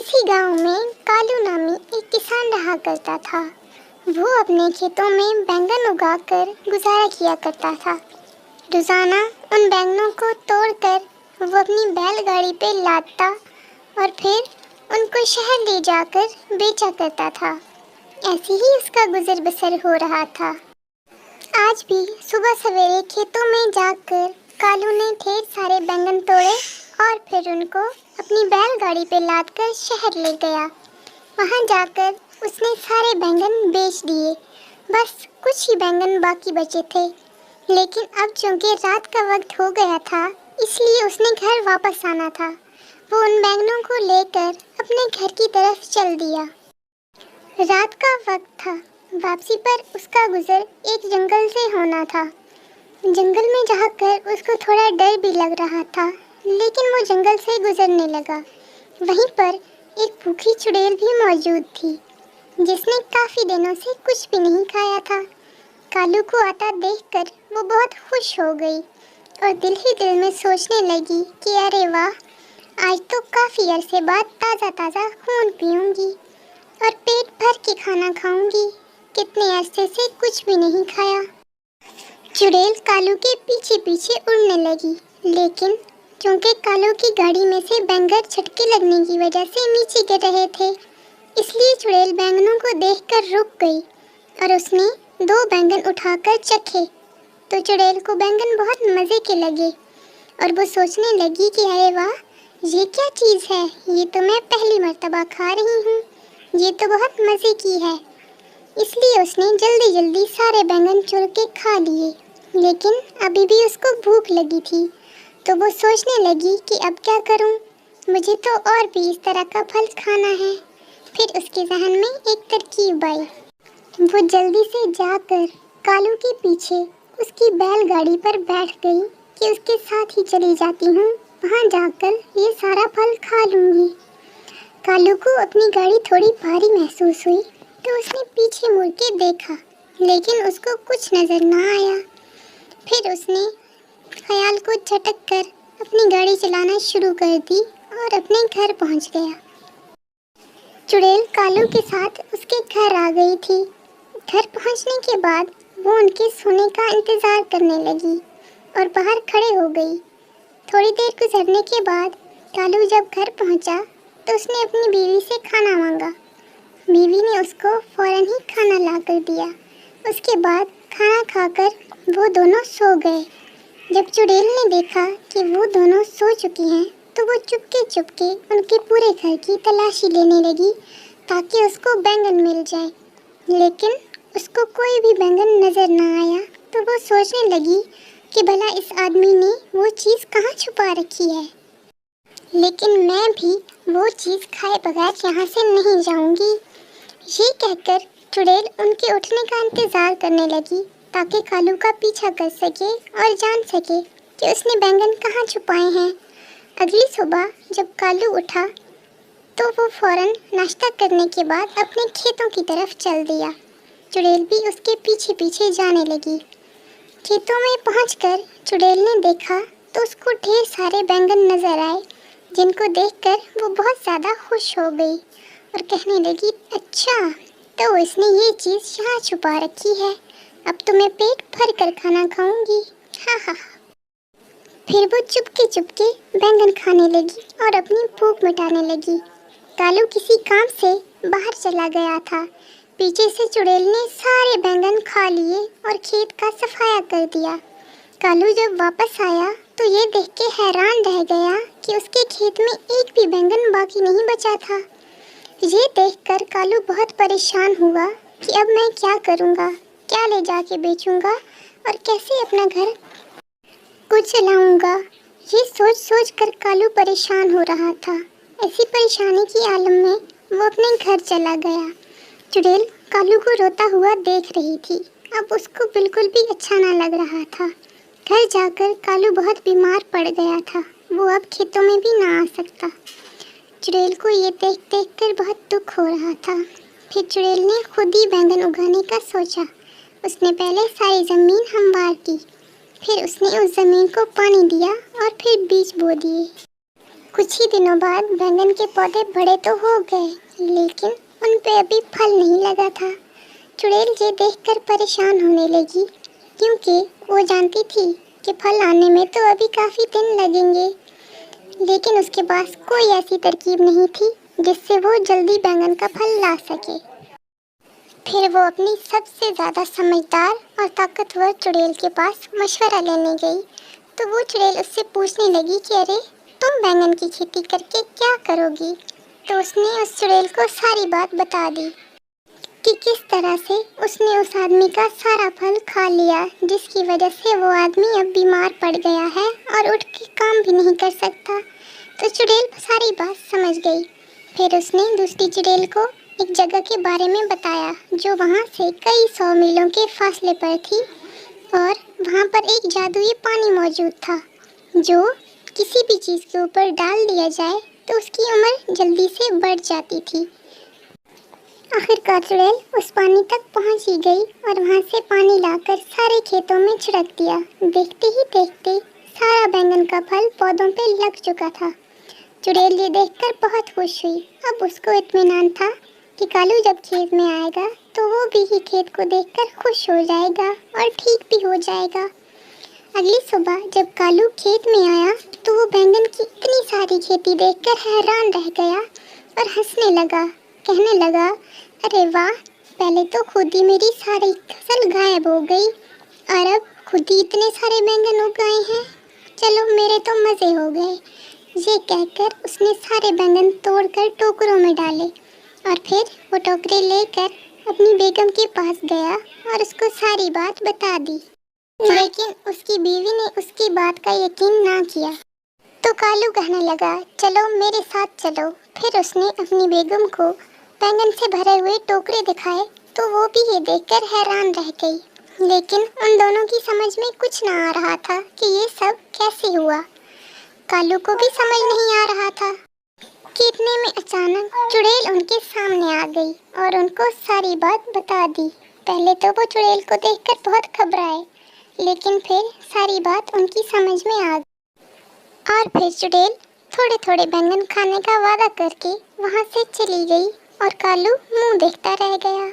किसी गांव में कालू नामी एक किसान रहा करता था। वो अपने खेतों में बैंगन उगाकर गुजारा किया करता था। रोजाना उन बैंगनों को तोड़कर वो अपनी बैलगाड़ी पे लादता और फिर उनको शहर ले जाकर बेचा करता था। ऐसे ही उसका गुजर बसर हो रहा था। आज भी सुबह सवेरे खेतों में जाकर कालू ने ढेर सारे बैंगन तोड़े और फिर उनको अपनी बैलगाड़ी पे लादकर शहर ले गया। वहां जाकर उसने सारे बैंगन बेच दिए। बस कुछ ही बैंगन बाकी बचे थे। लेकिन अब चूंकि रात का वक्त हो गया था, इसलिए उसने घर वापस आना था। वो उन बैंगनों को लेकर अपने घर की तरफ चल दिया। रात का वक्त था। वापसी पर उसका गुजर एक जंगल से होना था। जंगल में जाकर उसको थोड़ा डर भी लग रहा था, लेकिन वो जंगल से गुजरने लगा। वहीं पर एक भूखी चुड़ैल भी मौजूद थी, जिसने काफी दिनों से कुछ भी नहीं खाया था। कालू को आता देखकर वो बहुत खुश हो गई और दिल ही दिल में सोचने लगी कि अरे वाह, आज तो काफी अरसे बाद ताज़ा ताज़ा खून पीऊंगी और पेट भर के खाना खाऊंगी। कितने अरसे से कुछ भी नहीं खाया। चुड़ैल कालू के पीछे पीछे उड़ने लगी, लेकिन क्योंकि कालू की गाड़ी में से बैंगन छटके लगने की वजह से नीचे गिर रहे थे, इसलिए चुड़ैल बैंगनों को देखकर रुक गई और उसने 2 बैंगन उठाकर चखे। तो चुड़ैल को बैंगन बहुत मज़े के लगे और वो सोचने लगी कि अरे वाह, ये क्या चीज़ है, ये तो मैं पहली मर्तबा खा रही हूँ, ये तो बहुत मज़े की है। इसलिए उसने जल्दी जल्दी सारे बैंगन चुर के खा लिए। लेकिन अभी भी उसको भूख लगी थी, तो वो सोचने लगी कि अब क्या करूं, मुझे तो और भी इस तरह का फल खाना है। फिर उसके ज़हन में एक तरकीब आई। वो जल्दी से जाकर कालू के पीछे उसकी बैलगाड़ी पर बैठ गई कि उसके साथ ही चली जाती हूँ, वहाँ जाकर ये सारा फल खा लूँगी। कालू को अपनी गाड़ी थोड़ी भारी महसूस हुई, तो उसने पीछे मुड़ के देखा, लेकिन उसको कुछ नज़र ना आया। फिर उसने ख्याल को झटक कर अपनी गाड़ी चलाना शुरू कर दी और अपने घर पहुंच गया। चुड़ैल कालू के साथ उसके घर आ गई थी। घर पहुंचने के बाद वो उनके सोने का इंतज़ार करने लगी और बाहर खड़े हो गई। थोड़ी देर गुजरने के बाद कालू जब घर पहुंचा, तो उसने अपनी बीवी से खाना मांगा। बीवी ने उसको फ़ौरन ही खाना ला कर दिया। उसके बाद खाना खाकर वो दोनों सो गए। जब चुड़ैल ने देखा कि वो दोनों सो चुकी हैं, तो वो चुपके चुपके उनके पूरे घर की तलाशी लेने लगी ताकि उसको बैंगन मिल जाए। लेकिन उसको कोई भी बैंगन नज़र ना आया, तो वो सोचने लगी कि भला इस आदमी ने वो चीज़ कहाँ छुपा रखी है। लेकिन मैं भी वो चीज़ खाए बगैर यहाँ से नहीं जाऊँगी। ये कहकर चुड़ैल उनके उठने का इंतज़ार करने लगी ताकि कालू का पीछा कर सके और जान सके कि उसने बैंगन कहाँ छुपाए हैं। अगली सुबह जब कालू उठा, तो वो फ़ौरन नाश्ता करने के बाद अपने खेतों की तरफ चल दिया। चुड़ैल भी उसके पीछे पीछे जाने लगी। खेतों में पहुंचकर चुड़ैल ने देखा तो उसको ढेर सारे बैंगन नज़र आए, जिनको देखकर वो बहुत ज़्यादा खुश हो गई और कहने लगी, अच्छा तो इसने ये चीज़ यहाँ छुपा रखी है, अब तो मैं पेट भर कर खाना खाऊंगी। हाँ हाँ। फिर वो चुपके चुपके बैंगन खाने लगी और अपनी भूख मिटाने लगी। कालू किसी काम से बाहर चला गया था। पीछे से चुड़ैल ने सारे बैंगन खा लिए और खेत का सफाया कर दिया। कालू जब वापस आया तो ये देख के हैरान रह गया कि उसके खेत में एक भी बैंगन बाकी नहीं बचा था। ये देखकर कालू बहुत परेशान हुआ कि अब मैं क्या करूँगा, क्या ले जाके बेचूंगा और कैसे अपना घर को चलाऊंगा। ये सोच सोच कर कालू परेशान हो रहा था। ऐसी परेशानी की आलम में वो अपने घर चला गया। चुड़ैल कालू को रोता हुआ देख रही थी। अब उसको बिल्कुल भी अच्छा ना लग रहा था। घर जाकर कालू बहुत बीमार पड़ गया था। वो अब खेतों में भी ना आ सकता। चुड़ैल को ये देख देख कर बहुत दुख हो रहा था। फिर चुड़ैल ने खुद ही बैंगन उगाने का सोचा। उसने पहले सारी ज़मीन हमवार की, फिर उसने उस ज़मीन को पानी दिया और फिर बीज बो दिए। कुछ ही दिनों बाद बैंगन के पौधे बड़े तो हो गए, लेकिन उन पे अभी फल नहीं लगा था। चुड़ैल ये देखकर परेशान होने लगी, क्योंकि वो जानती थी कि फल आने में तो अभी काफ़ी दिन लगेंगे, लेकिन उसके पास कोई ऐसी तरकीब नहीं थी जिससे वो जल्दी बैंगन का फल ला सके। फिर वो अपनी सबसे ज़्यादा समझदार और ताकतवर चुड़ैल के पास मशवरा लेने गई। तो वो चुड़ैल उससे पूछने लगी कि अरे, तुम बैंगन की खेती करके क्या करोगी? तो उसने उस चुड़ैल को सारी बात बता दी कि किस तरह से उसने उस आदमी का सारा फल खा लिया, जिसकी वजह से वो आदमी अब बीमार पड़ गया है और उठ के काम भी नहीं कर सकता। तो चुड़ैल सारी बात समझ गई। फिर उसने दूसरी चुड़ैल को एक जगह के बारे में बताया जो वहाँ से कई 100 मीलों के फासले पर थी, और वहाँ पर एक जादुई पानी मौजूद था जो किसी भी चीज़ के ऊपर डाल दिया जाए तो उसकी उम्र जल्दी से बढ़ जाती थी। आखिरकार चुड़ैल उस पानी तक पहुँच ही गई और वहाँ से पानी लाकर सारे खेतों में छिड़क दिया। देखते ही देखते सारा बैंगन का फल पौधों पे लग चुका था। चुड़ैल ये देखकर बहुत खुश हुई। अब उसको इत्मीनान था कि कालू जब खेत में आएगा तो वो भी ही खेत को देखकर खुश हो जाएगा और ठीक भी हो जाएगा। अगली सुबह जब कालू खेत में आया तो वो बैंगन की इतनी सारी खेती देखकर हैरान रह गया और हंसने लगा, कहने लगा, अरे वाह, पहले तो खुद ही मेरी सारी फसल गायब हो गई और अब खुद ही इतने सारे बैंगन उग गए हैं। चलो, मेरे तो मज़े हो गए। ये कहकर उसने सारे बैंगन तोड़कर टोकरों में डाले और फिर वो टोकरे लेकर अपनी बेगम के पास गया और उसको सारी बात बता दी। लेकिन उसकी बीवी ने उसकी बात का यकीन ना किया। तो कालू कहने लगा, चलो मेरे साथ चलो। फिर उसने अपनी बेगम को बैंगन से भरे हुए टोकरे दिखाए तो वो भी ये देखकर हैरान रह गई। लेकिन उन दोनों की समझ में कुछ ना आ रहा था कि ये सब कैसे हुआ। कालू को भी समझ नहीं आ रहा था कि इतने में अचानक चुड़ैल उनके सामने आ गई और उनको सारी बात बता दी। पहले तो वो चुड़ैल को देखकर बहुत घबराए, लेकिन फिर सारी बात उनकी समझ में आ गई और फिर चुड़ैल थोड़े थोड़े बैंगन खाने का वादा करके वहाँ से चली गई और कालू मुंह देखता रह गया।